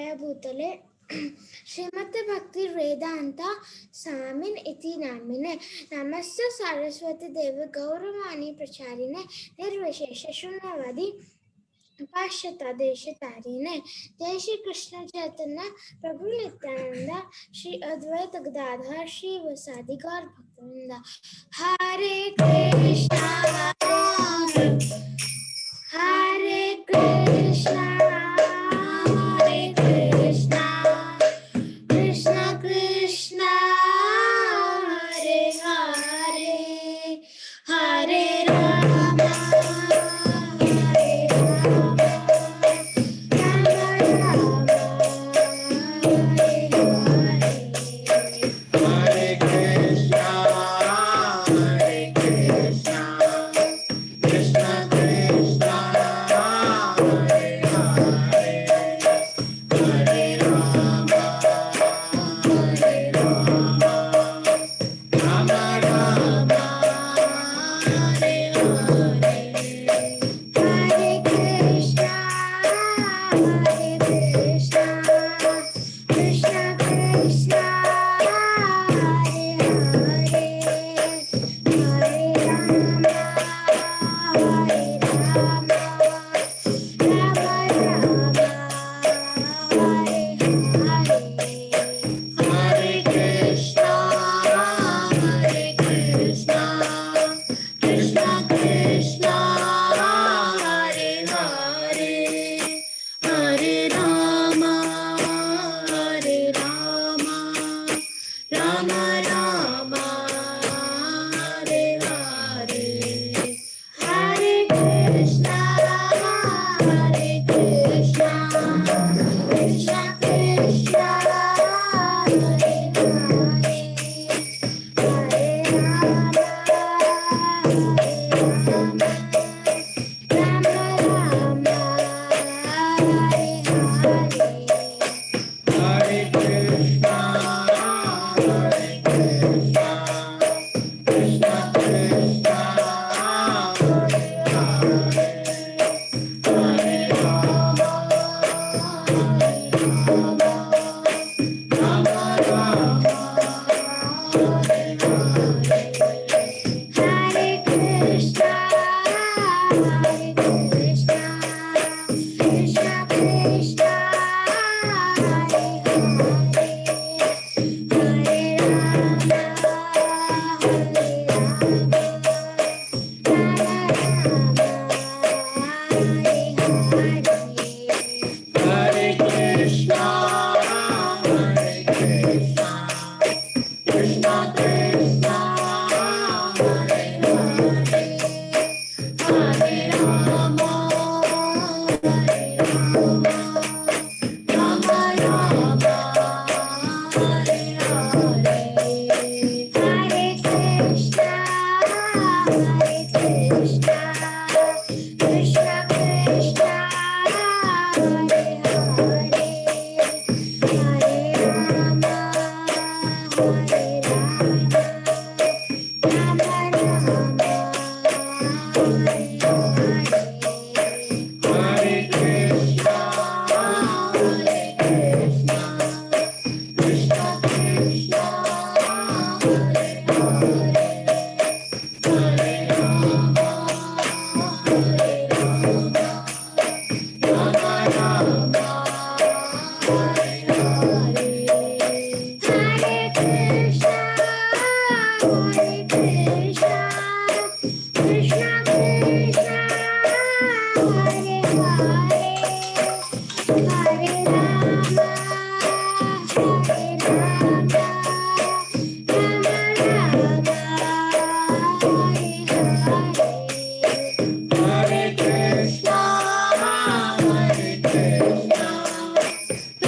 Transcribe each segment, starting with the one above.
कृपया भूतले श्रीमते भक्ति वेदांत स्वामिन इति नामिने नमस्ते सरस्वती देवी गौरवाणी प्रचारिणे निर्विशेष शून्यवादी पाश्चात्य देशतारिणे जय श्री कृष्ण चैतन्य प्रभु नित्यानंद श्री अद्वैत गदाधर श्री वसादि गौर भक्तवृंद हरे कृष्णा हरे Krishna Krishna Krishna Hare Hare Hare Ram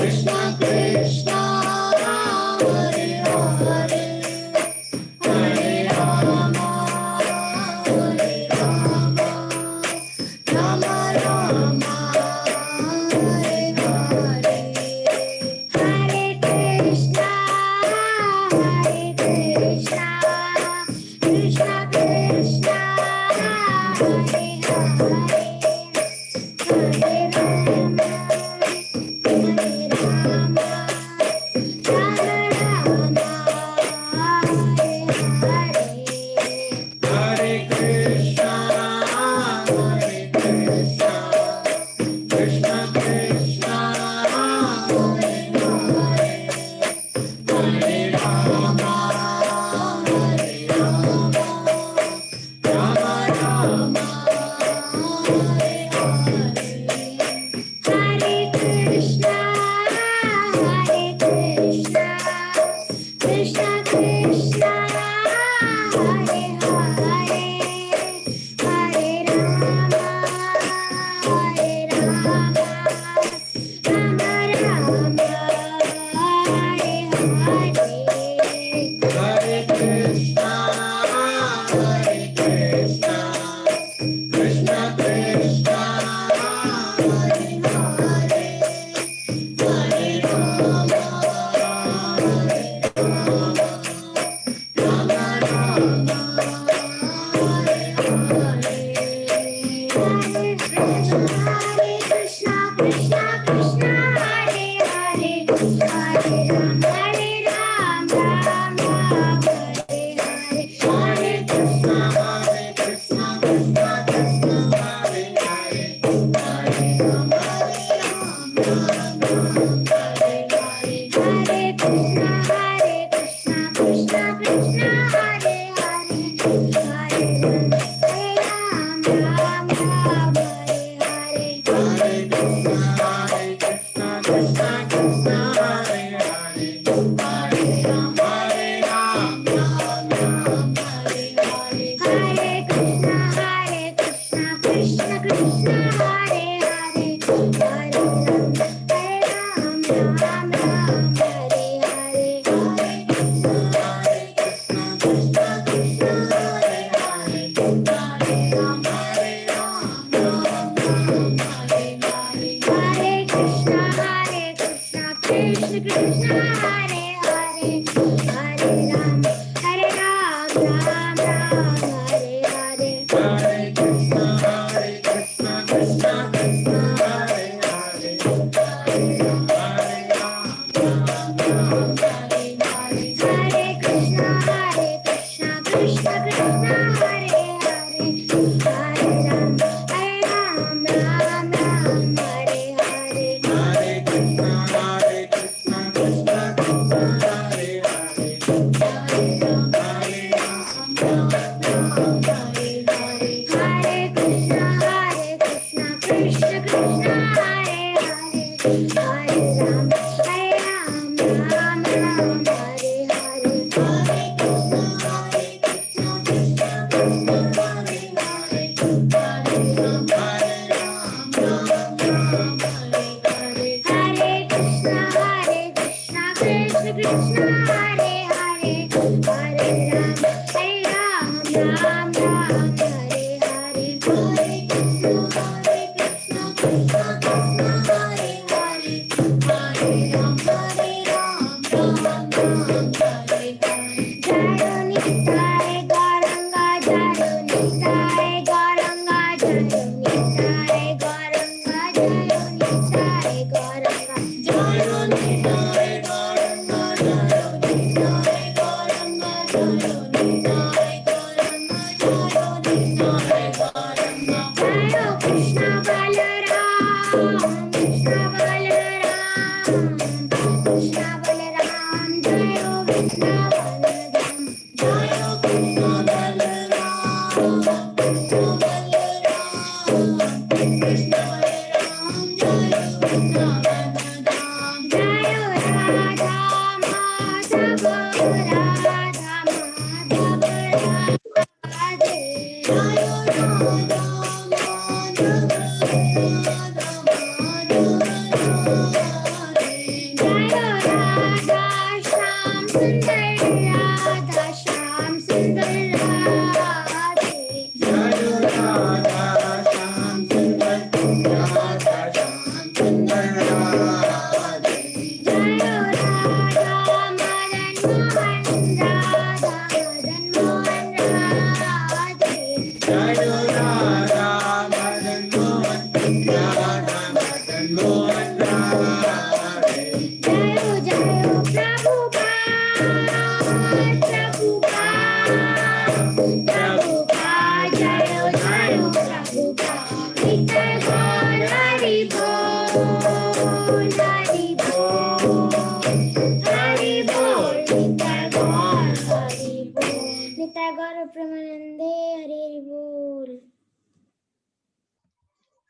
Krishna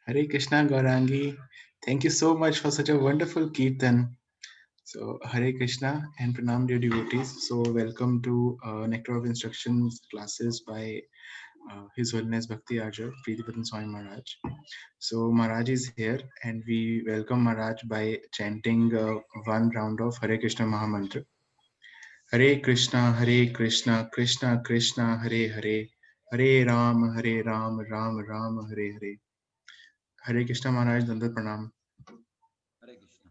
Hare Krishna Gaurangi. Thank you so much for such a wonderful Kirtan. So, Hare Krishna and Pranam dear devotees. So, welcome to Nectar of Instructions classes by His Holiness Bhakti Arja, Priti Vardhan Maharaj. So, Maharaj is here and we welcome Maharaj by chanting one round of Hare Krishna Mahamantra. Hare Krishna, Krishna Krishna, Hare Hare, Hare Ram, Ram, Hare Hare. Hare Krishna Maharaj, Dandat Pranam. Hare Krishna.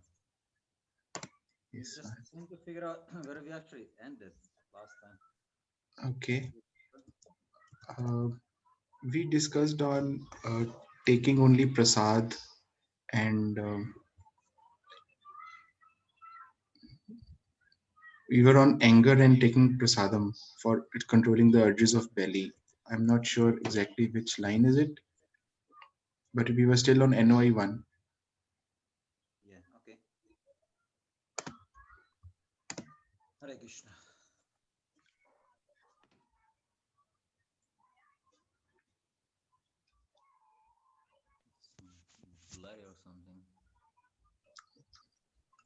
Yes. Just trying to figure out where we actually ended last time. Okay. We discussed on taking only prasad and we were on anger and taking prasadam for controlling the urges of belly. I'm not sure exactly which line is it, but we were still on NOI 1. Yeah, okay. Hare Krishna. It's blurry or something.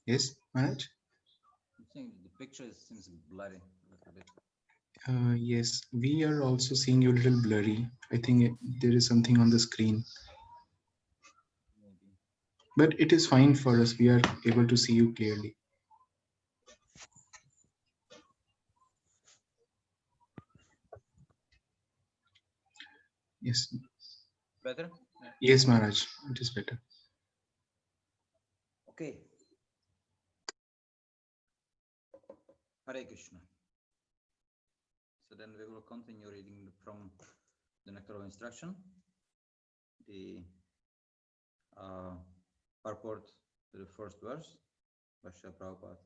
Yes, Maharaj? I think the picture seems blurry a little bit. Yes, we are also seeing you a little blurry. I think there is something on the screen, Maybe. but it is fine for us. We are able to see you clearly. Yes, Better? Yeah. yes, Maharaj, it is better. Okay. Hare Krishna. So then we will continue reading from the Nectar of Instruction, the purport to the first verse by Srila Prabhupada.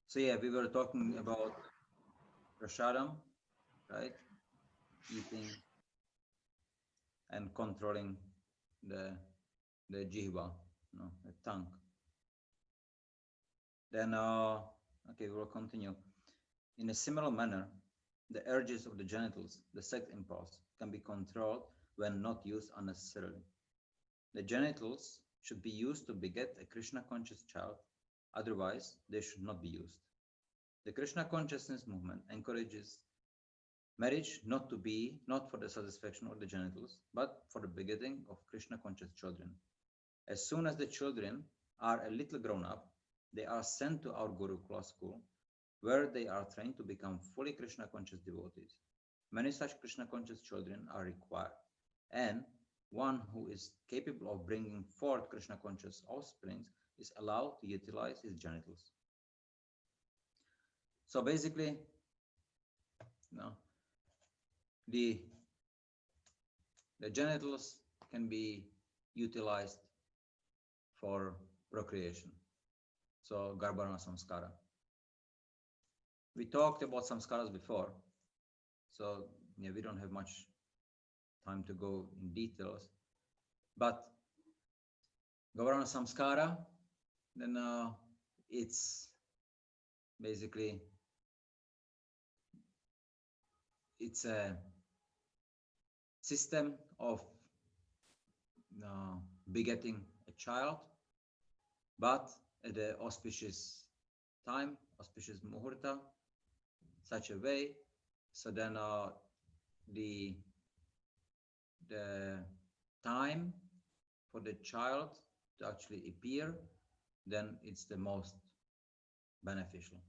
So yeah, we were talking about prasadam, right? Eating and controlling the jihva, the tongue. Then okay, we will continue. In a similar manner, the urges of the genitals, the sex impulse, can be controlled when not used unnecessarily. The genitals should be used to beget a Krishna conscious child, otherwise they should not be used. The Krishna consciousness movement encourages marriage not for the satisfaction of the genitals, but for the begetting of Krishna conscious children. As soon as the children are a little grown up, they are sent to our Gurukula school, where they are trained to become fully Krishna conscious devotees. Many such Krishna conscious children are required, and one who is capable of bringing forth Krishna conscious offspring is allowed to utilize his genitals. So basically, the genitals can be utilized for procreation. So Garbhana Samskara. We talked about samskaras before, so yeah, we don't have much time to go in details. But Garbhana Samskara, then it's basically it's a system of begetting a child, but at the auspicious time, auspicious muhurta, such a way, so then the time for the child to actually appear, then it's the most beneficial.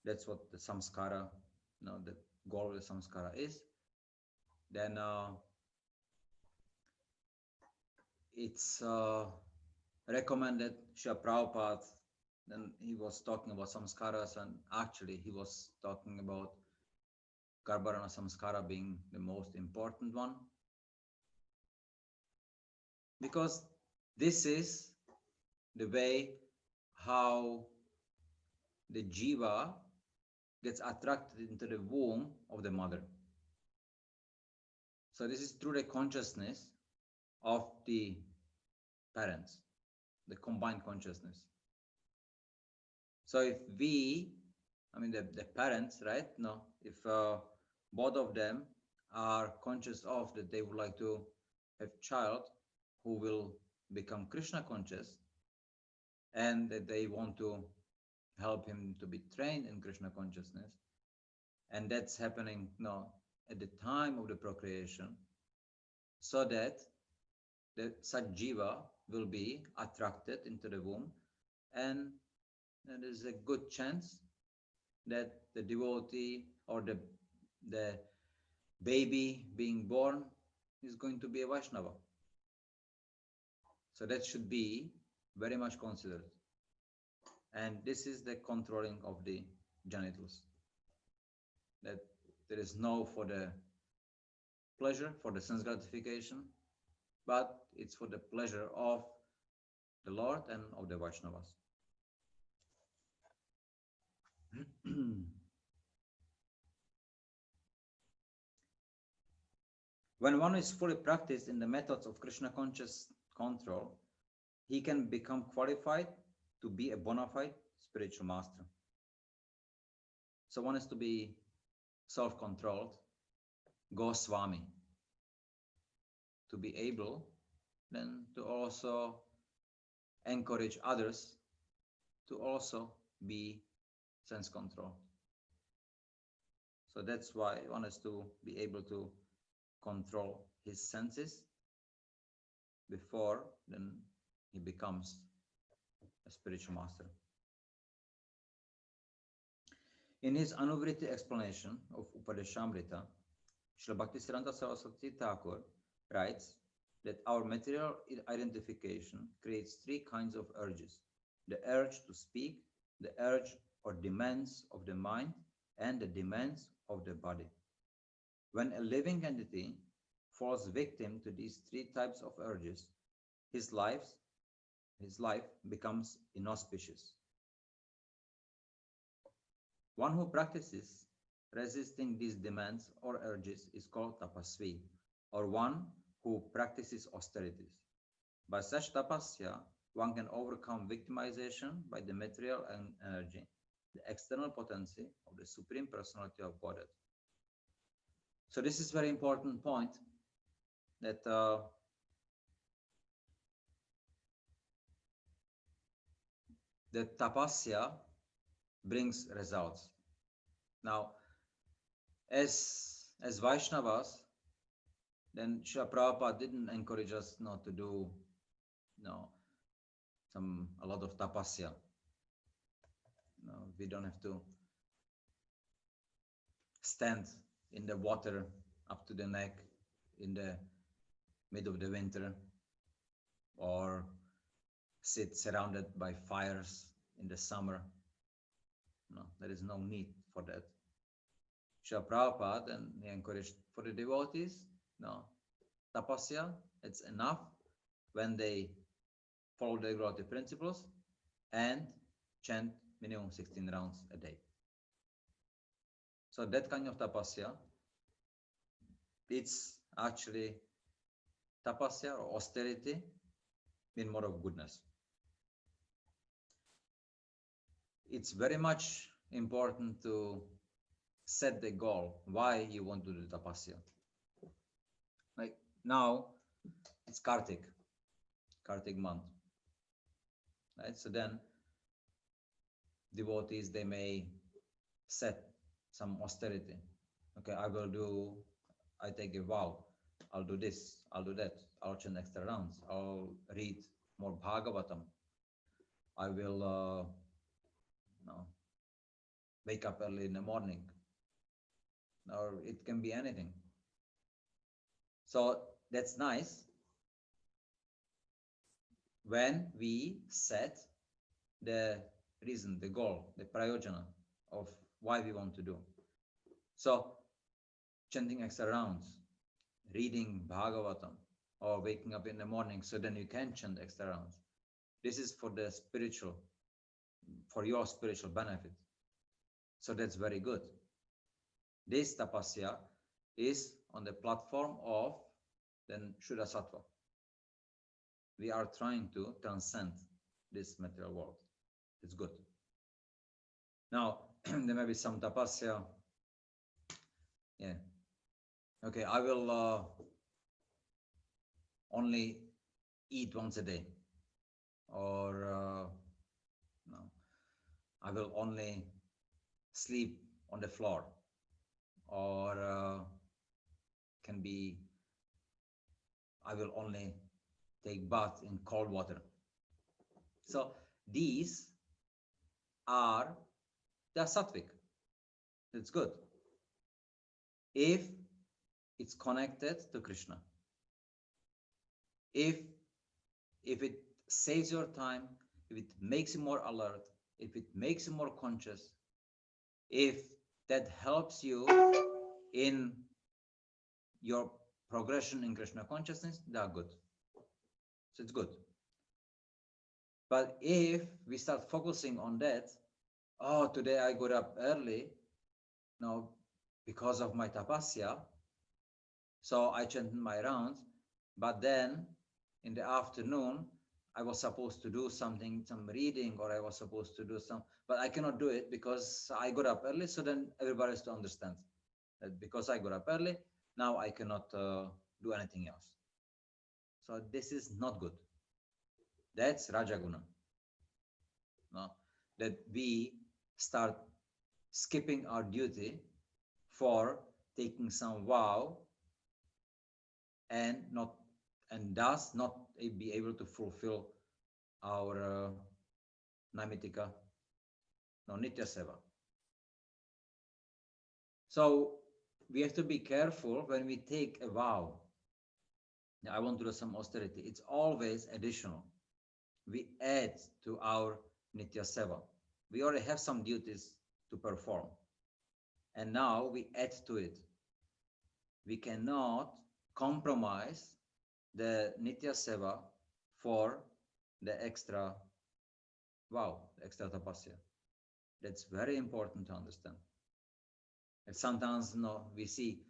That's what the samskara, the goal of the samskara is. Then it's recommended. Srila Prabhupada, then he was talking about samskaras, and actually he was talking about Garbharana samskara being the most important one, because this is the way how the jiva gets attracted into the womb of the mother. So this is through the consciousness of the parents, the combined consciousness. So if the parents, right? No, if both of them are conscious of that they would like to have child who will become Krishna conscious, and that they want to help him to be trained in Krishna consciousness, and that's happening at the time of the procreation, so that such jiva will be attracted into the womb, and there is a good chance that the devotee or the baby being born is going to be a Vaishnava. So that should be very much considered. And this is the controlling of the genitals. That there is no for the pleasure, for the sense gratification, but it's for the pleasure of the Lord and of the Vaishnavas. When one is fully practiced in the methods of Krishna conscious control, he can become qualified to be a bona fide spiritual master. So one is to be self-controlled, Goswami, to be able then to also encourage others to also be sense control. So that's why one has to be able to control his senses before then he becomes a spiritual master. In his Anuvriti explanation of Upadeshamrita, Srila Bhaktisiddhanta Saraswati Thakur writes that our material identification creates three kinds of urges: the urge to speak, the urge or demands of the mind, and the demands of the body. When a living entity falls victim to these three types of urges, his life becomes inauspicious. One who practices resisting these demands or urges is called tapasvi, or one who practices austerities. By such tapasya, one can overcome victimization by the material and energy, the external potency of the Supreme Personality of Godhead. So this is very important point, that tapasya brings results. Now, as Vaishnavas, then Srila Prabhupada didn't encourage us not to do a lot of tapasya. No, we don't have to stand in the water up to the neck in the mid of the winter, or sit surrounded by fires in the summer. No, there is no need for that. Srila Prabhupada, and he encouraged for the devotees, no, tapasya, it's enough when they follow the regulative principles and chant minimum 16 rounds a day. So that kind of tapasya, it's actually tapasya or austerity in more of goodness. It's very much important to set the goal, why you want to do tapasya. Like now, it's Kartik month, right? So then devotees, they may set some austerity. Okay, I take a vow, I'll do this, I'll do that, I'll chant extra rounds, I'll read more Bhagavatam, I will wake up early in the morning, or it can be anything. So that's nice when we set the reason, the goal, the prayojana of why we want to do. So chanting extra rounds, reading Bhagavatam, or waking up in the morning so then you can chant extra rounds. This is for the spiritual, for your spiritual benefit. So that's very good. This tapasya is on the platform of then Shuddha Sattva. We are trying to transcend this material world. It's good. Now, there may be some tapasya. Yeah. Okay, I will only eat once a day. Or no, I will only sleep on the floor. Or can be, I will only take bath in cold water. So these are the sattvic. It's good if it's connected to Krishna. If it saves your time, if it makes you more alert, if it makes you more conscious, if that helps you in your progression in Krishna consciousness, they are good. So it's good. But if we start focusing on that, oh, today I got up early, now because of my tapasya, so I chanted my rounds, but then in the afternoon, I was supposed to do something, some reading, or I was supposed to do some, but I cannot do it because I got up early. So then everybody has to understand that because I got up early, now I cannot do anything else. So this is not good. That's Rajaguna. No? That we start skipping our duty for taking some vow and thus not be able to fulfill our Namitika, no, Nitya Seva. So we have to be careful when we take a vow. I want to do some austerity. It's always additional. We add to our Nitya Seva. We already have some duties to perform. And now we add to it. We cannot compromise the Nitya Seva for the extra vow, the extra tapasya. That's very important to understand. And sometimes we see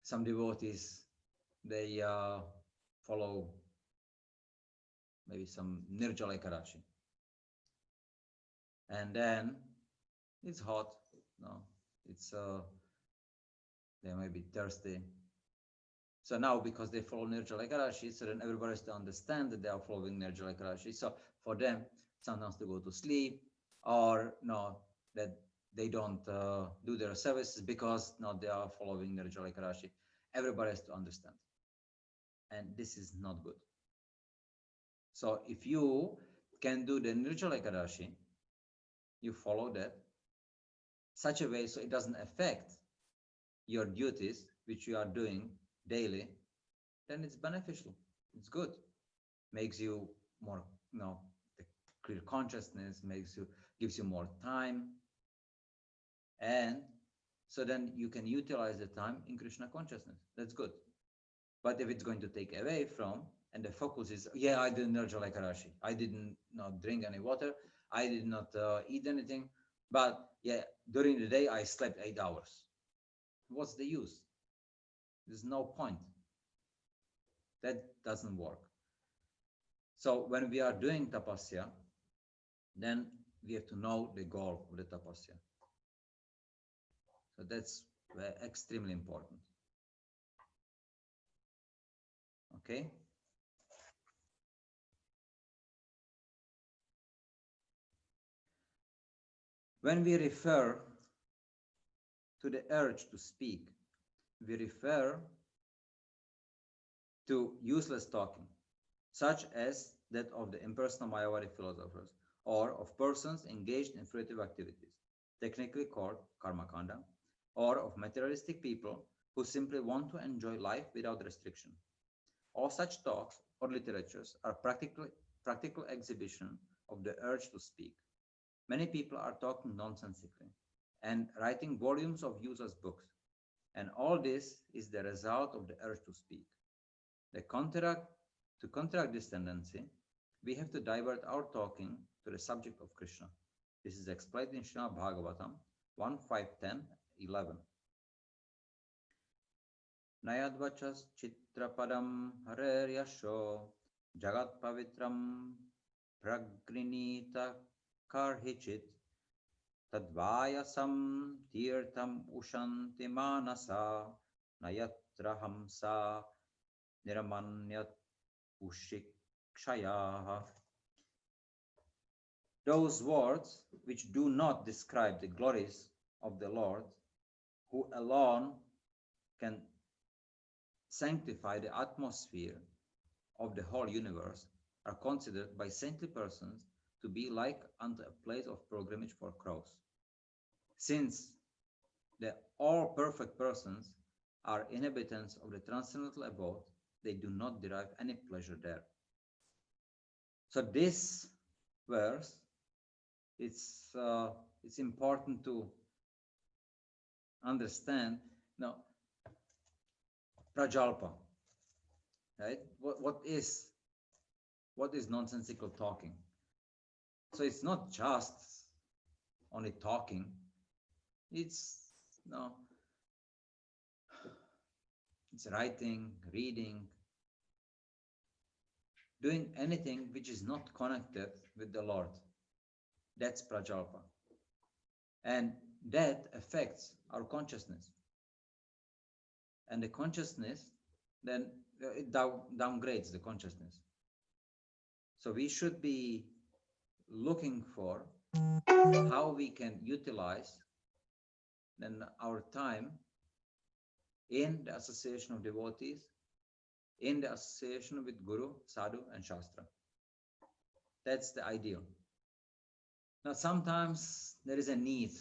some devotees, they follow maybe some Nirjala Ekadashi. And then it's hot, it's they may be thirsty. So now because they follow Nirjala Ekadashi, so then everybody has to understand that they are following Nirjala Ekadashi. So for them, sometimes to go to sleep, or that they don't do their services because they are following Nirjala Ekadashi. Everybody has to understand. And this is not good. So if you can do the Nirjala Ekadashi, you follow that such a way so it doesn't affect your duties, which you are doing daily, then it's beneficial. It's good. Makes you more, the clear consciousness, gives you more time. And so then you can utilize the time in Krishna consciousness. That's good. But if it's going to take away from, and the focus is, I did Nirjala Ekadashi. I didn't drink any water. I did not eat anything. But during the day, I slept 8 hours. What's the use? There's no point. That doesn't work. So when we are doing tapasya, then we have to know the goal of the tapasya. So that's extremely important. Okay? When we refer to the urge to speak, we refer to useless talking, such as that of the impersonal Mayavadi philosophers, or of persons engaged in fruitive activities, technically called karmakanda, or of materialistic people who simply want to enjoy life without restriction. All such talks or literatures are practical exhibition of the urge to speak. Many people are talking nonsensically and writing volumes of useless books, and all this is the result of the urge to speak. To counteract this tendency, we have to divert our talking to the subject of Krishna. This is explained in Srimad Bhagavatam 1.5.10.11. Nayadvachas chitrapadam harer yasho jagat pavitram pragrinita karhichit tadvayasam tirtam ushanti manasa nayatra hamsa niramanyat ushikshayaha. Those words which do not describe the glories of the Lord, who alone can sanctify the atmosphere of the whole universe, are considered by saintly persons to be like unto a place of pilgrimage for crows. Since the all perfect persons are inhabitants of the transcendental abode, they do not derive any pleasure there. So this verse, it's important to understand now. Prajalpa, right? What is nonsensical talking? So it's not just only talking. It's it's writing, reading, doing anything which is not connected with the Lord. That's prajalpa. And that affects our consciousness. And the consciousness, then it downgrades the consciousness. So we should be looking for how we can utilize then our time in the association of devotees, in the association with Guru, Sadhu, and Shastra. That's the ideal. Now, sometimes there is a need,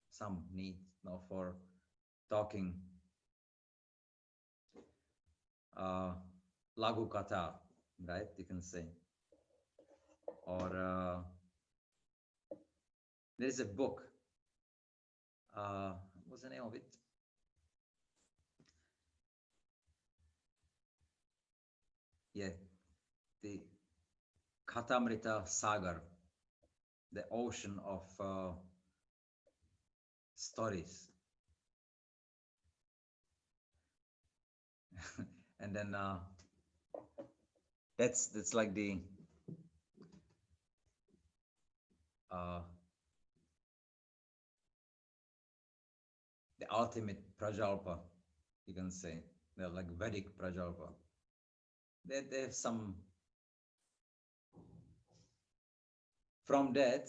some need for talking lagu kata, right? You can say. Or there is a book. What's the name of it? Yeah, the Katamrita Sagar, the ocean of stories. And then that's like the ultimate prajalpa, you can say. They're like Vedic prajalpa. They have some. From that,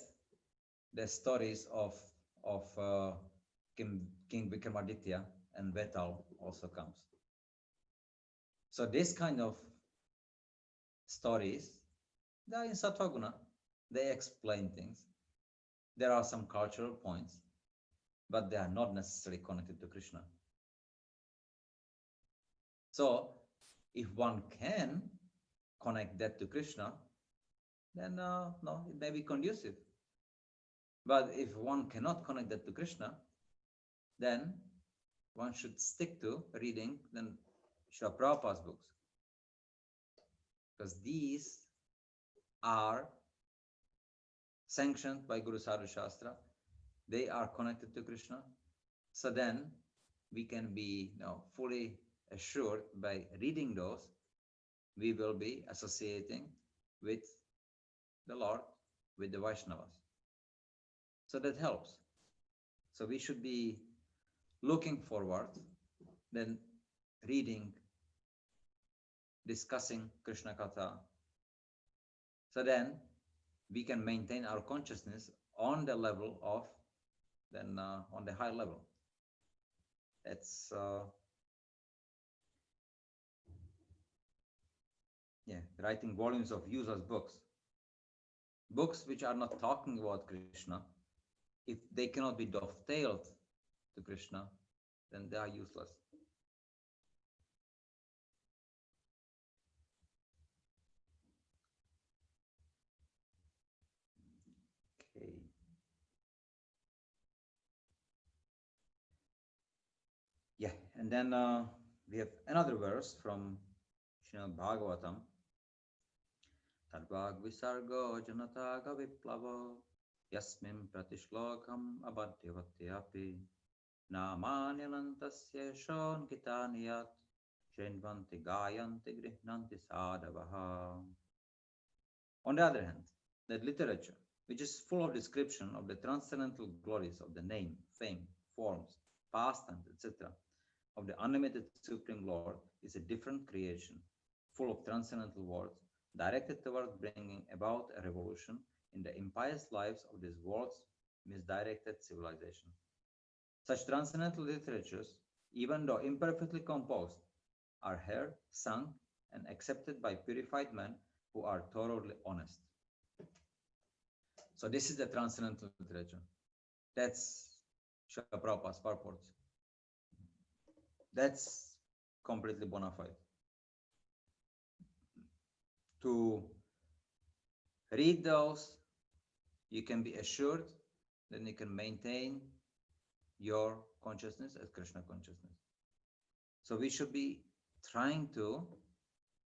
the stories of King Vikramaditya and Vetal also comes. So this kind of stories, they are in Satvaguna. They explain things. There are some cultural points, but they are not necessarily connected to Krishna. So if one can connect that to Krishna, then no, it may be conducive. But if one cannot connect that to Krishna, then one should stick to reading then Srila Prabhupada's books. Because these are sanctioned by Guru Sadhu Shastra. They are connected to Krishna. So then we can be fully assured by reading those, we will be associating with the Lord, with the Vaishnavas. So that helps. So we should be looking forward, then reading, discussing Krishna Katha. So then we can maintain our consciousness on the level of, then on the high level. That's, writing volumes of useless books. Books which are not talking about Krishna, if they cannot be dovetailed to Krishna, then they are useless. Okay. Yeah, and then we have another verse from Srimad Bhagavatam. Tadvag visargo janataga viplava yasmin pratishlokam abadhyavatyapi namanyanantasya shonkitanyat shenvanti gayanti grihnanti sadavaha. On the other hand, that literature, which is full of description of the transcendental glories of the name, fame, forms, pastimes, etc., of the unlimited Supreme Lord, is a different creation, full of transcendental words, directed toward bringing about a revolution in the impious lives of this world's misdirected civilization. Such transcendental literatures, even though imperfectly composed, are heard, sung, and accepted by purified men who are thoroughly honest. So this is the transcendental literature. That's Srila Prabhupada's purports. That's completely bona fide. To read those, you can be assured that you can maintain your consciousness as Krishna consciousness. So we should be trying to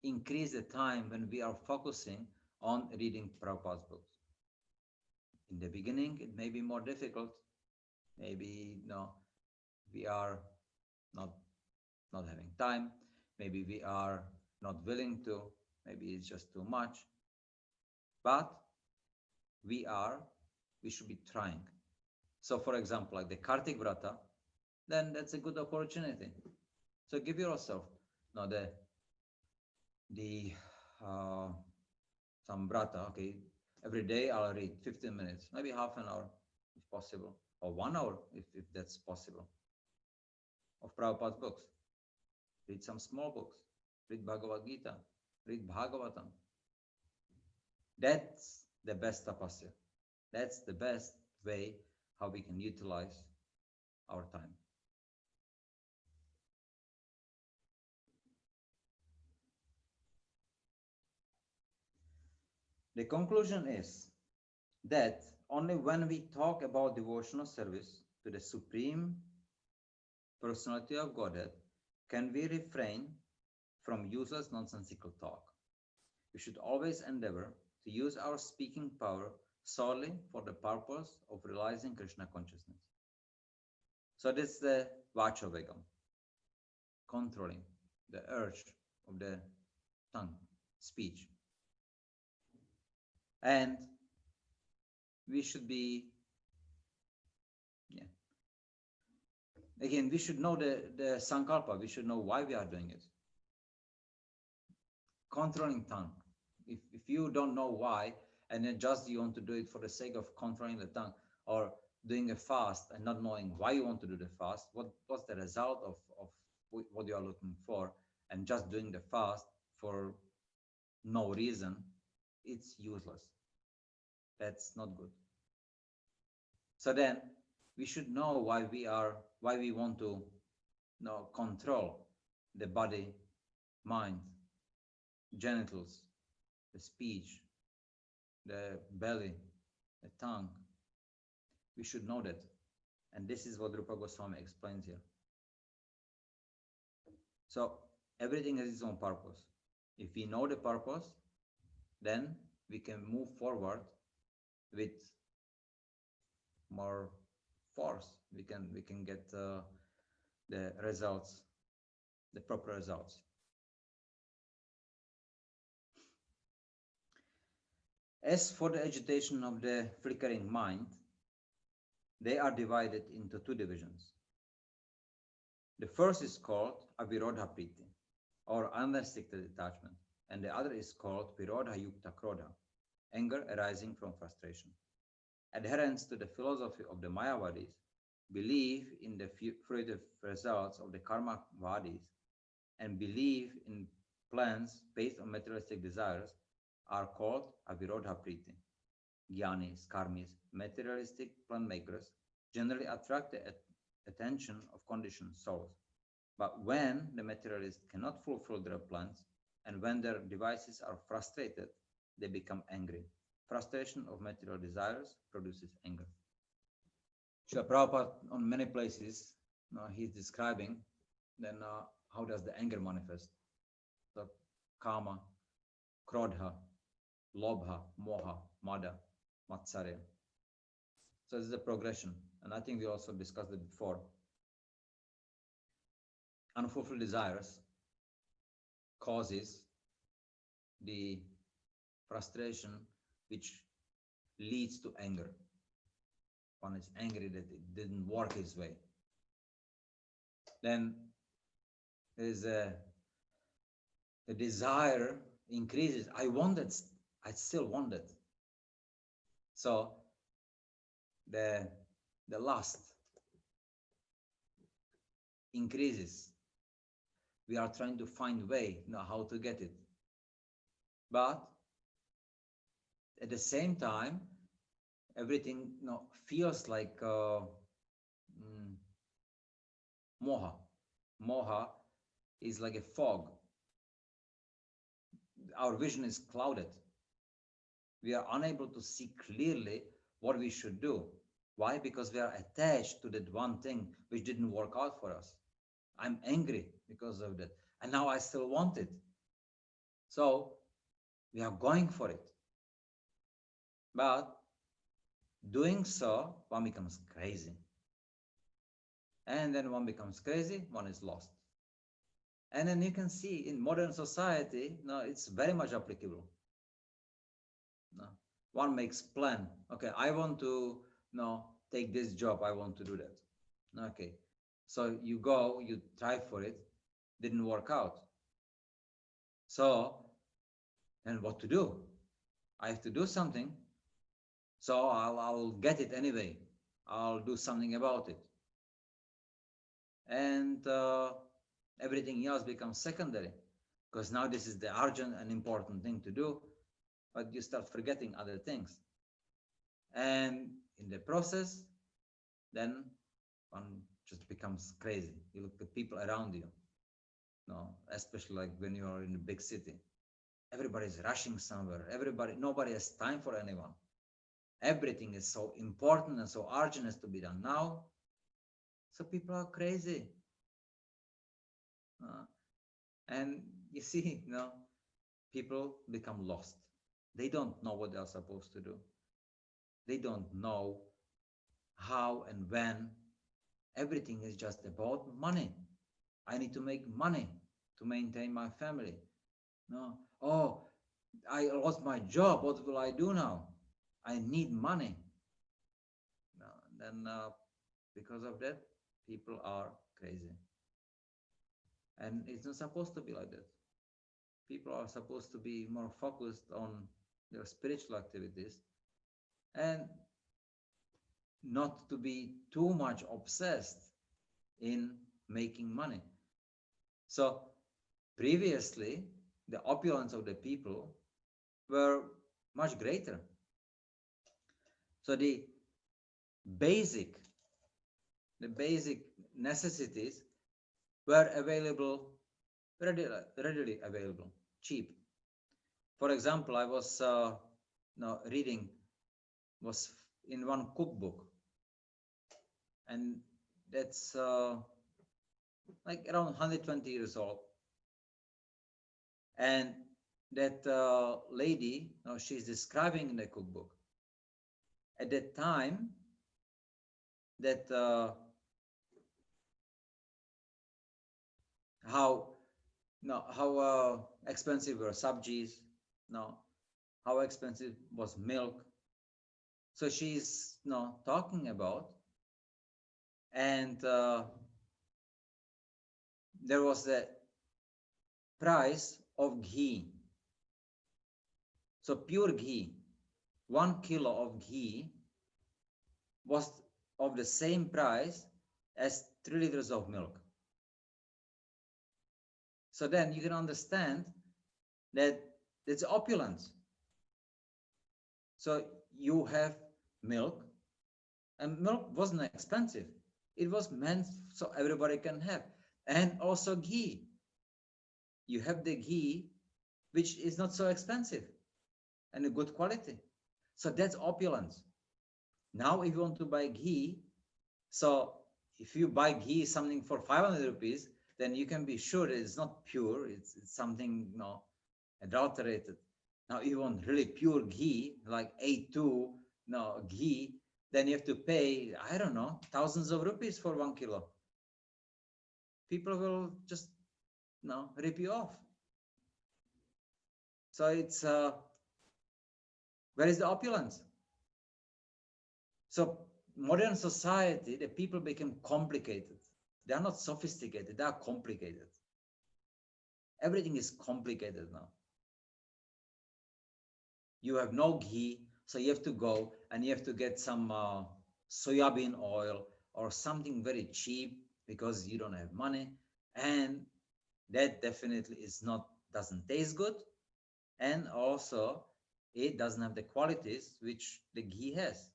increase the time when we are focusing on reading Prabhupada's books. In the beginning, it may be more difficult. Maybe we are not having time. Maybe we are not willing to maybe it's just too much, but we should be trying. So for example, like the Kartik Vrata, then that's a good opportunity. So give yourself, no, the some Vrata, okay, every day I'll read 15 minutes, maybe half an hour if possible, or 1 hour if that's possible, of Prabhupada's books. Read some small books, read Bhagavad Gita, read Bhagavatam. That's the best tapasya. That's the best way how we can utilize our time. The conclusion is that only when we talk about devotional service to the Supreme Personality of Godhead can we refrain from useless nonsensical talk. We should always endeavor to use our speaking power solely for the purpose of realizing Krishna consciousness. So this is the Vachavegam, controlling the urge of the tongue, speech. And we should be, again, we should know the Sankalpa, we should know why we are doing it. Controlling tongue. If you don't know why, and then just you want to do it for the sake of controlling the tongue, or doing a fast and not knowing why you want to do the fast, what's the result of what you are looking for, and just doing the fast for no reason, it's useless. That's not good. So then we should know why we want to control the body, mind, genitals, the speech, the belly, the tongue. We should know that. And this is what Rupa Goswami explains here. So everything has its own purpose. If we know the purpose, then we can move forward with more force. We can get the results, the proper results. As for the agitation of the flickering mind, they are divided into two divisions. The first is called Avirodha Priti, or unrestricted attachment, and the other is called Virodha Yukta Krodha, anger arising from frustration. Adherents to the philosophy of the Mayavadis believe in the fruitive results of the Karmavadis and believe in plans based on materialistic desires are called Avirodha Priti. Gyanis, karmis, materialistic plan makers generally attract the attention of conditioned souls. But when the materialists cannot fulfill their plans and when their devices are frustrated, they become angry. Frustration of material desires produces anger. Srila Prabhupada, on many places, he's describing then how does the anger manifest. So kama, krodha, lobha, moha, mada, matsarya. So this is a progression, and I think we also discussed it before. Unfulfilled desires causes the frustration which leads to anger. One is angry that it didn't work his way. Then there is the desire increases. I still want it. So the lust increases. We are trying to find way, how to get it. But at the same time, everything feels like moha. Moha is like a fog. Our vision is clouded. We are unable to see clearly what we should do. Why? Because we are attached to that one thing which didn't work out for us. I'm angry because of that. And now I still want it. So we are going for it. But doing so, one becomes crazy. And then one becomes crazy, one is lost. And then you can see in modern society, no, it's very much applicable. No. One makes plan. Okay, I want to take this job. I want to do that. Okay, so you go, you try for it, didn't work out. So then what to do? I have to do something. So I'll get it anyway. I'll do something about it. And everything else becomes secondary, because now this is the urgent and important thing to do, but you start forgetting other things. And in the process, then one just becomes crazy. You look at people around you, especially like when you are in a big city. Everybody's rushing somewhere. Nobody has time for anyone. Everything is so important and so urgent, has to be done now. So people are crazy. And you see, people become lost. They don't know what they are supposed to do. They don't know how and when. Everything is just about money. I need to make money to maintain my family. No, oh, I lost my job. What will I do now? I need money. No, then because of that, people are crazy. And it's not supposed to be like that. People are supposed to be more focused on their spiritual activities and not to be too much obsessed in making money. So previously, the opulence of the people were much greater. So the basic necessities were available, readily available, cheap. For example, I was reading, was in one cookbook, and that's like around 120 years old. And that lady, she's describing in the cookbook, at that time, that how expensive were sabjis, how expensive was milk. So she's talking about, and there was the price of ghee. So pure ghee, 1 kilo of ghee was of the same price as 3 liters of milk. So then you can understand that it's opulence. So you have milk, and milk wasn't expensive. It was meant so everybody can have. And also ghee. You have the ghee, which is not so expensive and a good quality. So that's opulence. Now, if you want to buy ghee, so if you buy ghee something for 500 rupees, then you can be sure it's not pure. It's something adulterated. Now, if you want really pure ghee, like A2 ghee, then you have to pay, I don't know, thousands of rupees for 1 kilo. People will just rip you off. So it's where is the opulence? So modern society, the people became complicated. They are not sophisticated, they are complicated. Everything is complicated now. You have no ghee, so you have to go and you have to get some soybean oil or something very cheap because you don't have money. And that definitely doesn't taste good. And also it doesn't have the qualities which the ghee has.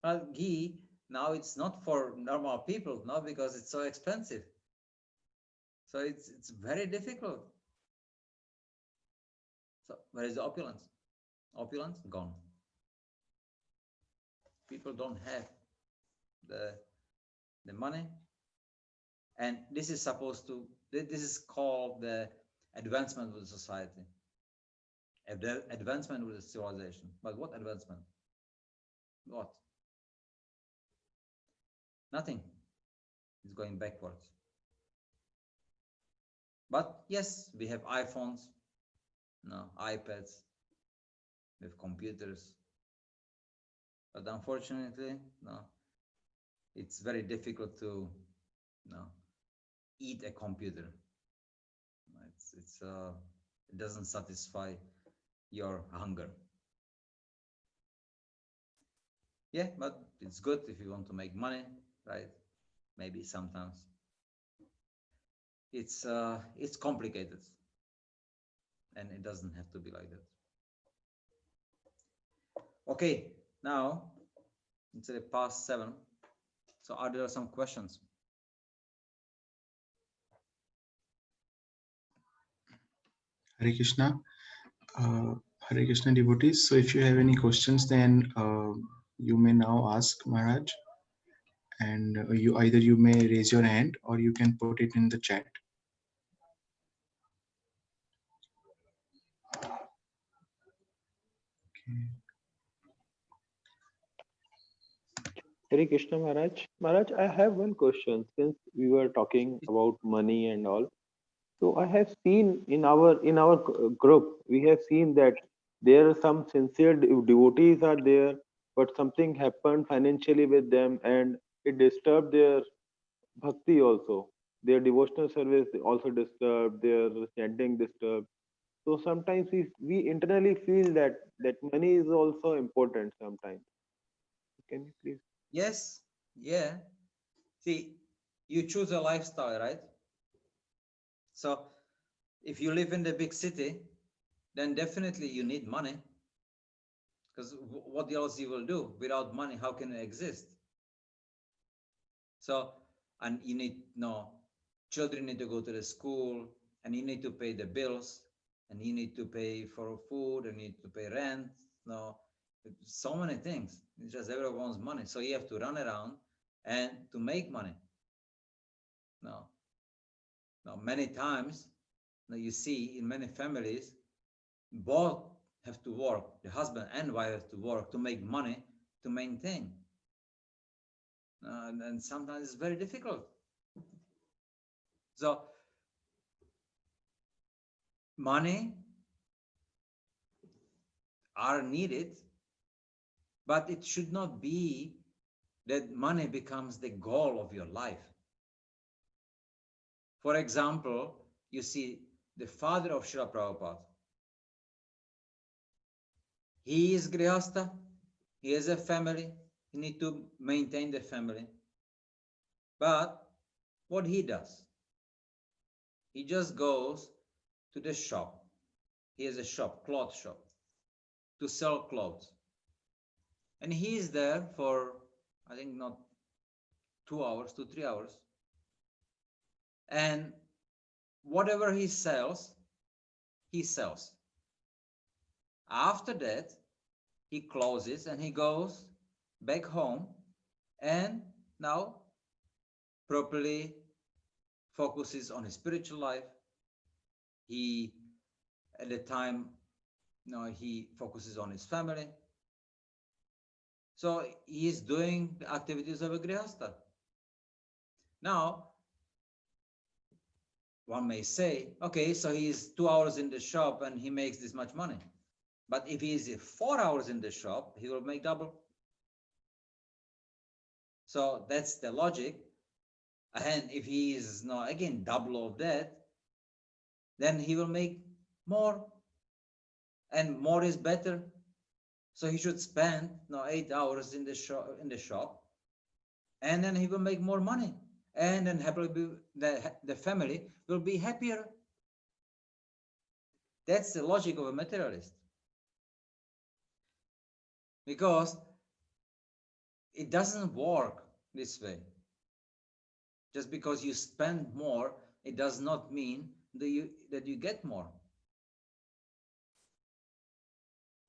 Well, ghee, now it's not for normal people, not because it's so expensive. So it's very difficult. So where is the opulence? Opulence gone. People don't have the money, and this is called the advancement of the society, the advancement of the civilization. But what advancement? What? Nothing. It's going backwards. But yes, we have iPhones, no, iPads, we have computers. But unfortunately, no, it's very difficult to no, eat a computer. It doesn't satisfy your hunger. Yeah, but it's good if you want to make money, right? Maybe sometimes it's complicated, and it doesn't have to be like that. Okay, now it's past 7. So are there some questions? Hare Krishna. Hare Krishna devotees. So if you have any questions, then you may now ask Maharaj, and you may raise your hand or you can put it in the chat. Okay. Hare Krishna Maharaj. Maharaj, I have one question. Since we were talking about money and all, so I have seen in our group, we have seen that there are some sincere devotees are there, but something happened financially with them, and it disturbed their bhakti also. Their devotional service also disturbed. Their chanting disturbed. So sometimes we internally feel that money is also important. Sometimes, can you please? Yes, yeah. See, you choose a lifestyle, right? So if you live in the big city, then definitely you need money, because what else you will do without money? How can it exist? So, and you need children need to go to the school, and you need to pay the bills, and you need to pay for food, and you need to pay rent. No, so many things. It's just everyone wants money, so you have to run around and to make money. No, now many times, now you see in many families, both have to work. The husband and wife have to work to make money to maintain, and sometimes it's very difficult. So money are needed, but it should not be that money becomes the goal of your life. For example, you see the father of Srila Prabhupada. He is Grihastha, he has a family, he needs to maintain the family. But what he does, he just goes to the shop. He has a shop, cloth shop, to sell clothes. And he is there for, I think, not 2 hours, 3 hours. And whatever he sells, he sells. After that, he closes and he goes back home and now properly focuses on his spiritual life. He, at the time, he focuses on his family. So he is doing the activities of a grihastha. Now, one may say, okay, so he's 2 hours in the shop and he makes this much money. But if he is 4 hours in the shop, he will make double. So that's the logic. And if he is again double of that, then he will make more. And more is better. So he should spend 8 hours in the shop, and then he will make more money. And then happily the family will be happier. That's the logic of a materialist. Because it doesn't work this way. Just because you spend more, it does not mean that you get more.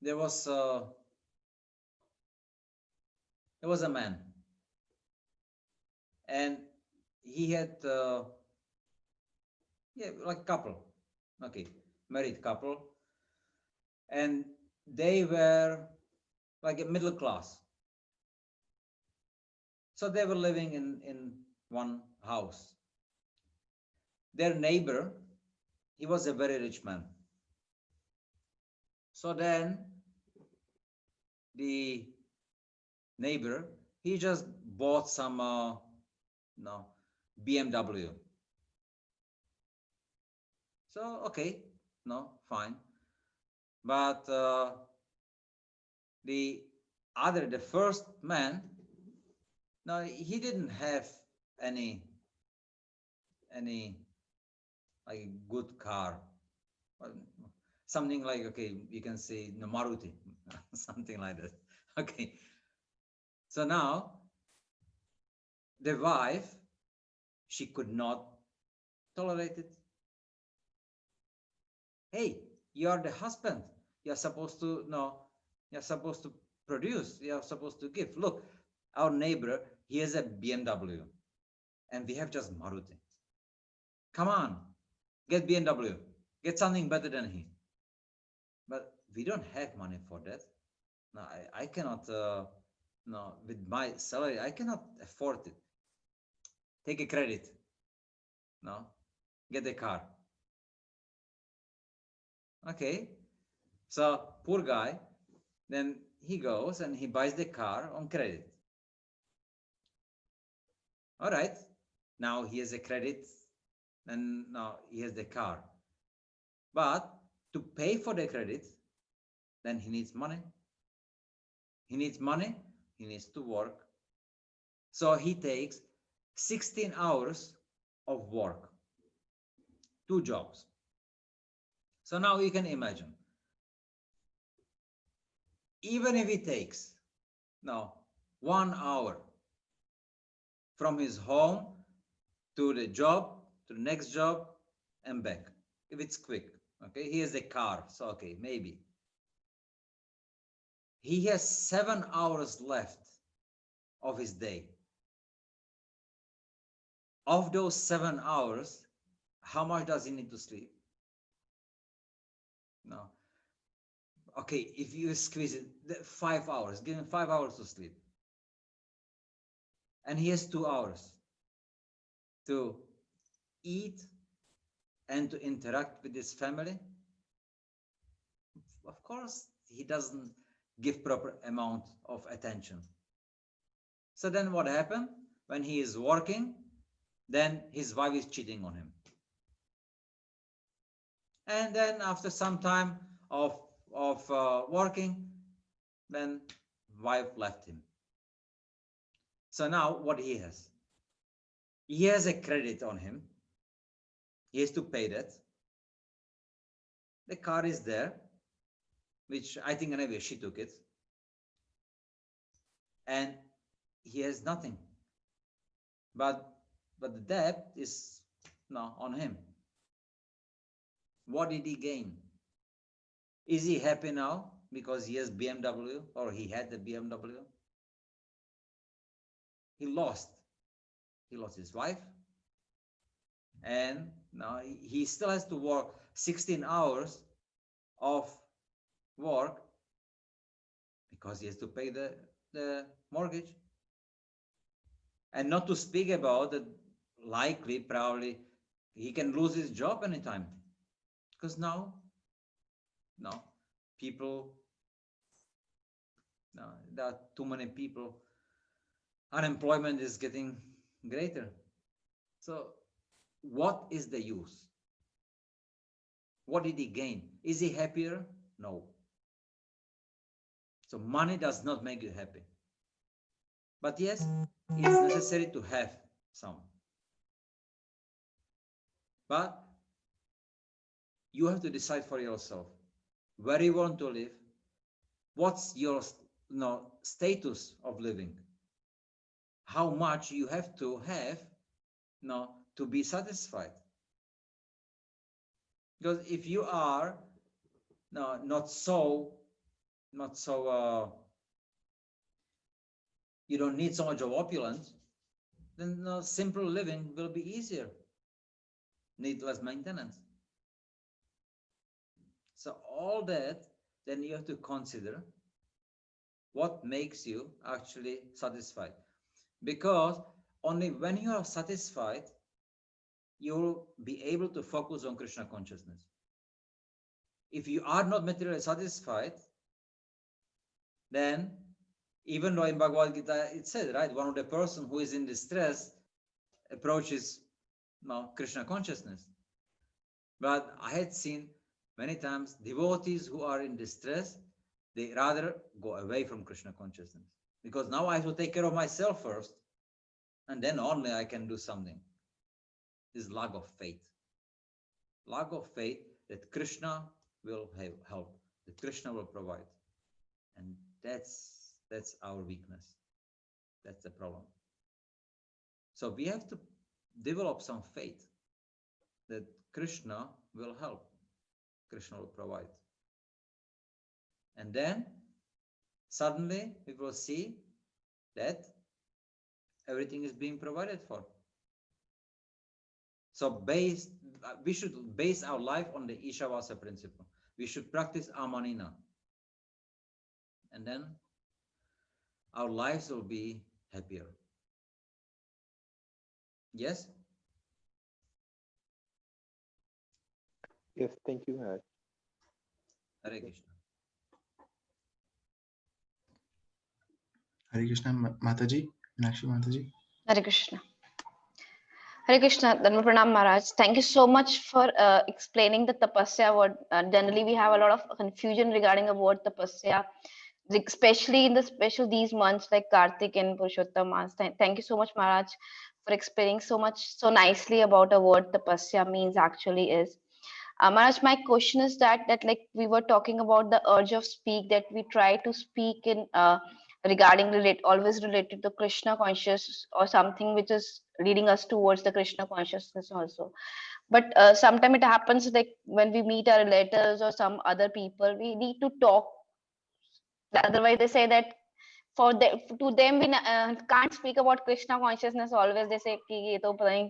There was a man, and he had like a couple, okay, married couple, and they were like a middle class. So they were living in one house. Their neighbor he was a very rich man. So then the neighbor, he just bought some no, BMW. So okay, no, fine. But the first man, no, he didn't have any like good car. Something like, okay, you can say no, Maruti, something like that. Okay. So now the wife, she could not tolerate it. Hey, you are the husband. You're supposed to you're supposed to produce, you're supposed to give. Look, our neighbor, he has a BMW and we have just Maruti. Come on, get BMW, get something better than he. But we don't have money for that. No, I cannot, no, with my salary, I cannot afford it. Take a credit, no, get a car. Okay, so poor guy, then he goes and he buys the car on credit. All right, now he has a credit and now he has the car. But to pay for the credit, then he needs money. He needs money, he needs to work. So he takes 16 hours of work, 2 jobs. So now you can imagine, even if he takes now 1 hour from his home to the job, to the next job and back, if it's quick, okay, he has a car, so okay, maybe. He has 7 hours left of his day. Of those 7 hours, how much does he need to sleep? No. Okay, if you squeeze it, 5 hours, give him 5 hours to sleep. And he has 2 hours to eat and to interact with his family. Of course, he doesn't give proper amount of attention. So then what happened? When he is working, then his wife is cheating on him. And then after some time of working, then wife left him. So now what he has? He has a credit on him. He has to pay that. The car is there, which I think anyway she took it. And he has nothing. But the debt is now on him. What did he gain? Is he happy now because he has BMW or he had the BMW? He lost. He lost his wife. And now he still has to work 16 hours of work because he has to pay the mortgage. And not to speak about that, likely, probably, he can lose his job anytime. Because now, people, there are too many people. Unemployment is getting greater. So what is the use? What did he gain? Is he happier? No. So money does not make you happy. But yes, it is necessary to have some. But you have to decide for yourself where you want to live, what's your status of living, how much you have to have to be satisfied. Because if you are not so you don't need so much of opulence, then simple living will be easier, need less maintenance. So all that, then you have to consider what makes you actually satisfied. Because only when you are satisfied, you'll be able to focus on Krishna consciousness. If you are not materially satisfied, then even though in Bhagavad Gita it said, right, one of the person who is in distress approaches Krishna consciousness. But I had seen many times devotees who are in distress, they rather go away from Krishna consciousness. Because now I have to take care of myself first, and then only I can do something. This lack of faith. Lack of faith that Krishna will help, that Krishna will provide. And that's our weakness. That's the problem. So we have to develop some faith that Krishna will help, Krishna will provide. And then suddenly we will see that everything is being provided for. So we should base our life on the Ishavasa principle. We should practice Amanina. And then our lives will be happier. Yes? Yes, thank you, Maharaj. Hare Krishna. Hare Krishna, Mataji, Meenakshi Mataji. Hare Krishna. Hare Krishna, Dharma Pranam Maharaj. Thank you so much for explaining the tapasya word. Generally, we have a lot of confusion regarding the word tapasya, especially in these months like Kartik and Purushottam months. Thank you so much, Maharaj, for explaining so nicely about a word tapasya means actually is. Maharaj, my question is that like we were talking about the urge of speak, that we try to speak in regarding always related to Krishna conscious or something which is leading us towards the Krishna consciousness also. But sometimes it happens like when we meet our relatives or some other people, we need to talk. Otherwise, they say that to them we can't speak about Krishna consciousness. Always they say ki ye to pata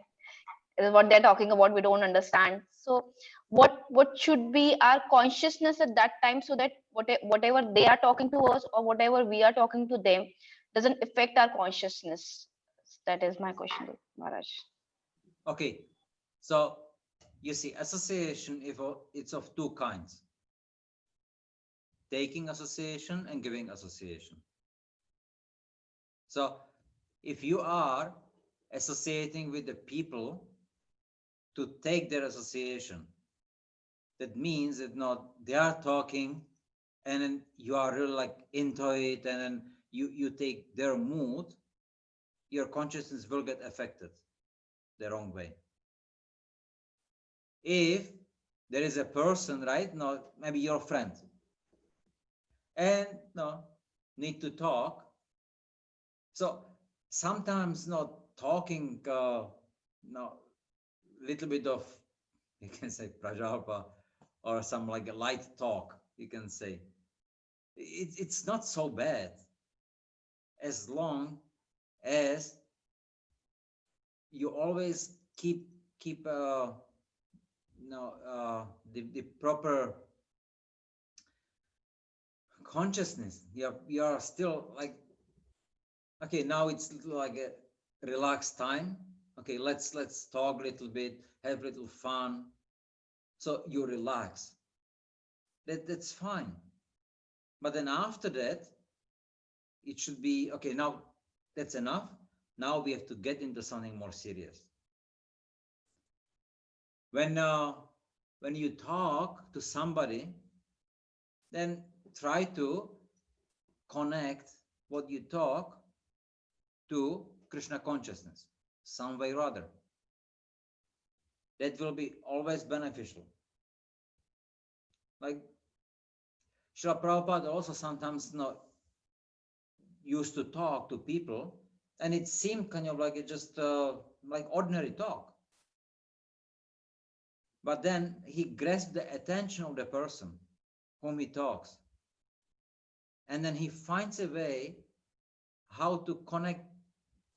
nahi, what they're talking about we don't understand. So what should be our consciousness at that time, so that whatever they are talking to us or whatever we are talking to them doesn't affect our consciousness? That is my question, Maharaj. Okay, so you see, association, it's of two kinds: taking association and giving association. So if you are associating with the people to take their association, that means that they are talking and then you are really like into it, and then you take their mood, your consciousness will get affected the wrong way. If there is a person, right, maybe your friend, and need to talk, so sometimes talking little bit of, you can say, prajalpa, or some like a light talk, you can say, it's not so bad, as long as you always keep the proper consciousness. You are still like, okay, now it's like a relaxed time. Okay, let's talk a little bit, have a little fun. So you relax. That's fine. But then after that, it should be, okay, now that's enough. Now we have to get into something more serious. When you talk to somebody, then try to connect what you talk to Krishna consciousness, some way or other. That will be always beneficial. Like Srila Prabhupada also sometimes used to talk to people, and it seemed kind of like just like ordinary talk. But then he grasped the attention of the person whom he talks. And then he finds a way how to connect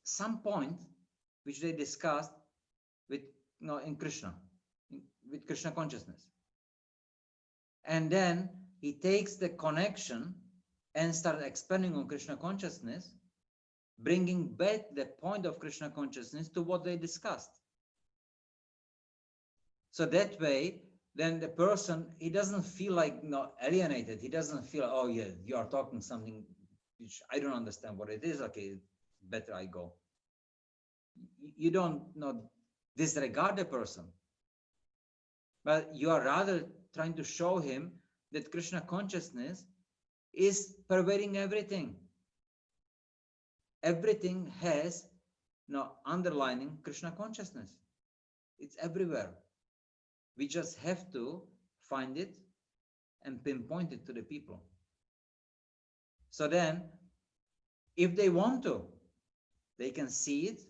some point which they discussed with in Krishna, with Krishna consciousness. And then he takes the connection and starts expanding on Krishna consciousness, bringing back the point of Krishna consciousness to what they discussed. So that way, then the person, he doesn't feel like alienated. He doesn't feel, oh yeah, you are talking something which I don't understand what it is. Okay, better I go. You don't disregard the person, but you are rather trying to show him that Krishna consciousness is pervading everything. Everything has underlining Krishna consciousness. It's everywhere. We just have to find it and pinpoint it to the people. So then, if they want to, they can see it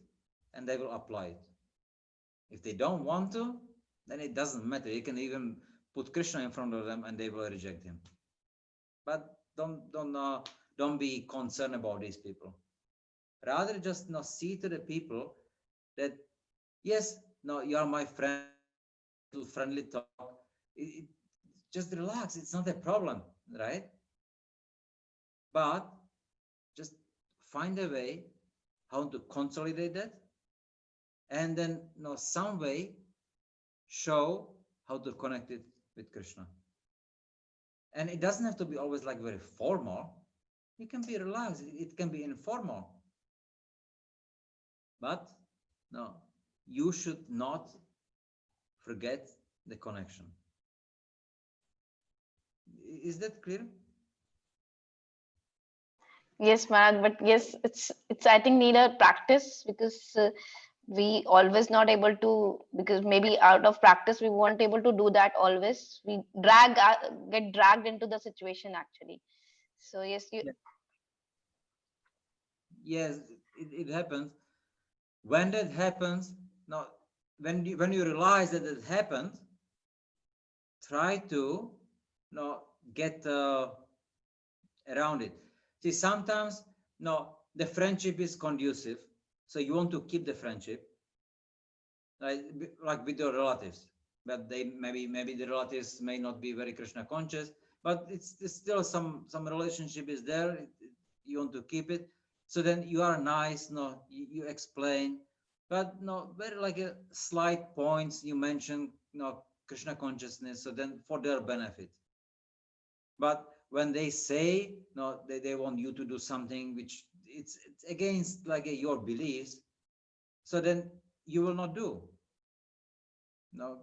and they will apply it. If they don't want to, then it doesn't matter. You can even put Krishna in front of them and they will reject him. But don't be concerned about these people. Rather, just see to the people that yes, you are my friend. Friendly talk. Just relax. It's not a problem, right? But just find a way how to consolidate that, and then some way show how to connect it with Krishna. And it doesn't have to be always like very formal. It can be relaxed. It can be informal. But no, you should not forget the connection. Is that clear? Yes, Maharaj, but yes, it's I think need a practice, because we always not able to, because maybe out of practice we weren't able to do that always. We get dragged into the situation actually. So yes, you. Yes, it happens. When that happens, now when you realize that it happened, try to get around it. See, sometimes the friendship is conducive, so you want to keep the friendship, like with your relatives, but they maybe the relatives may not be very Krishna conscious, but it's still some relationship is there. You want to keep it, so then you are nice, you explain, but very like a slight points you mention Krishna consciousness, so then for their benefit. But when they say they want you to do something which it's against like your beliefs, so then you will not do. Now,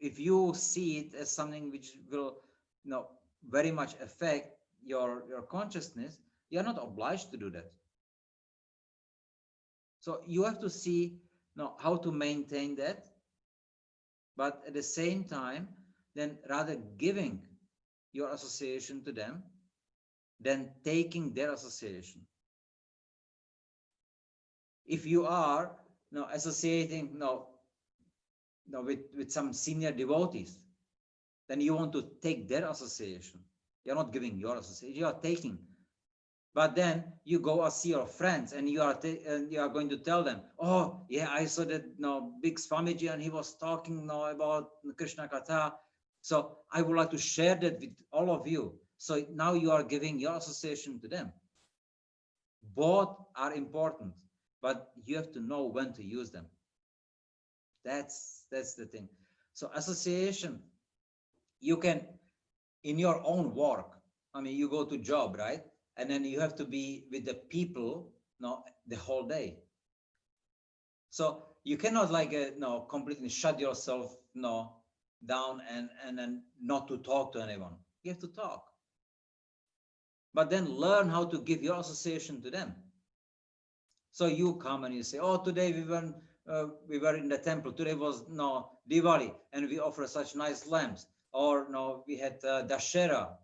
if you see it as something which will very much affect your consciousness, you're not obliged to do that. So you have to see how to maintain that, but at the same time, then rather giving your association to them than taking their association. If you are associating with some senior devotees, then you want to take their association. You're not giving your association, you are taking. But then you go and see your friends and you are going to tell them, oh yeah, I saw that big Swamiji and he was talking about Krishna Katha. So I would like to share that with all of you. So now you are giving your association to them. Both are important, but you have to know when to use them. That's the thing. So association, you can, in your own work, I mean, you go to job, right? And then you have to be with the people the whole day. So you cannot like completely shut yourself down and then not to talk to anyone. You have to talk. But then learn how to give your association to them. So you come and you say, oh, today we were in the temple. Today was Diwali, and we offer such nice lamps. Or we had Dashera,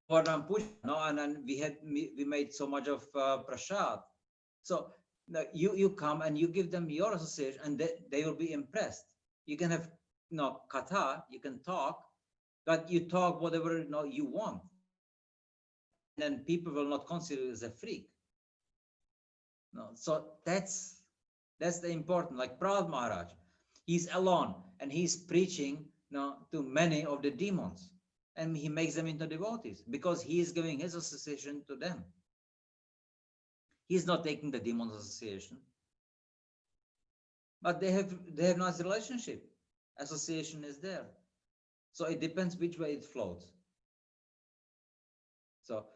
Puja, and then we made so much of prasad. So you come and you give them your association, and they will be impressed. You can have katha, you can talk, but you talk whatever you want. And then people will not consider you as a freak. So that's the important. Like Prabhupada Maharaj, he's alone and he's preaching to many of the demons, and he makes them into devotees because he is giving his association to them. He's not taking the demons association, but they have nice relationship. association is there. So it depends which way it flows. So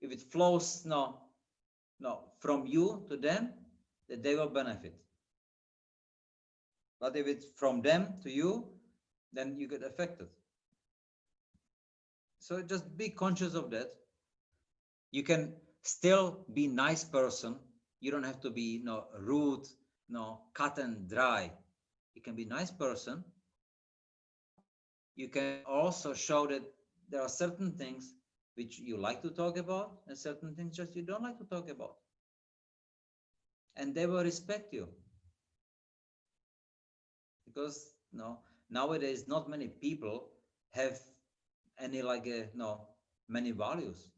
if it flows from you to them, then they will benefit. But if it's from them to you, then you get affected. So just be conscious of that. You can still be nice person. You don't have to be rude, cut and dry. You can be nice person. You can also show that there are certain things which you like to talk about and certain things just you don't like to talk about. And they will respect you. Because nowadays not many people have any many values.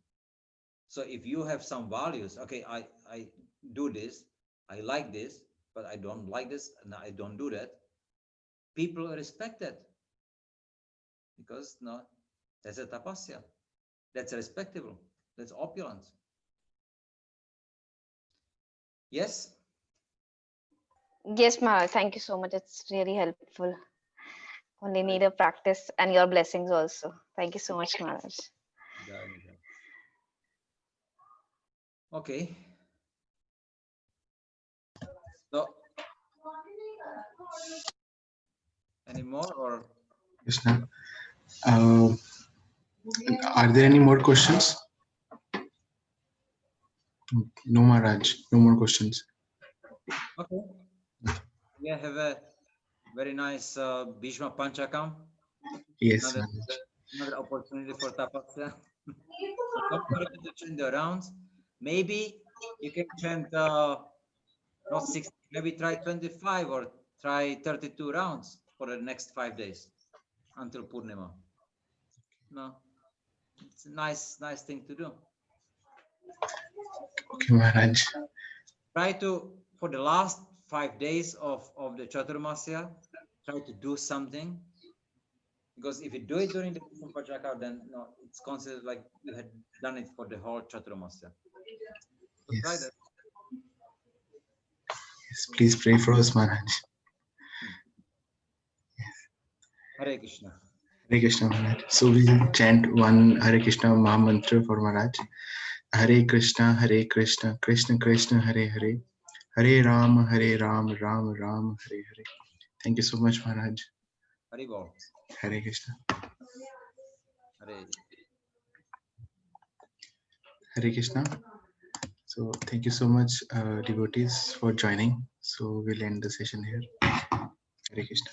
So if you have some values, okay, I do this, I like this, but I don't like this and I don't do that, people respect that. Because that's a tapasya. That's respectable. That's opulent. Yes? Yes, Maharaj. Thank you so much. It's really helpful. Only need a practice and your blessings also. Thank you so much, Maharaj. Okay. So, any more or? Krishna. Are there any more questions? No, Maharaj. No more questions. Okay. We have a very nice Bhishma Panchakam. Yes, Another opportunity for tapasya. Don't forget to chant the rounds. Maybe you can chant not 60, maybe try 25 or try 32 rounds for the next 5 days until Purnima. No, it's a nice thing to do. Okay, Maharaj. Try to, for the last 5 days of the Chaturmasya, try to do something. Because if you do it during the Pachaka, then it's considered like you had done it for the whole Chaturmasya. So try that. Yes, please pray for us, Maharaj. Hare Krishna. Hare Krishna, Maharaj. So we'll chant one Hare Krishna Maha Mantra for Maharaj. Hare Krishna, Krishna Krishna, Hare Hare. Hare Ram, Ram Ram, Hare Hare. Thank you so much, Maharaj. Hare Bol. Hare Krishna. Hare. Hare Krishna. So thank you so much, devotees, for joining. So we'll end the session here. Hare Krishna.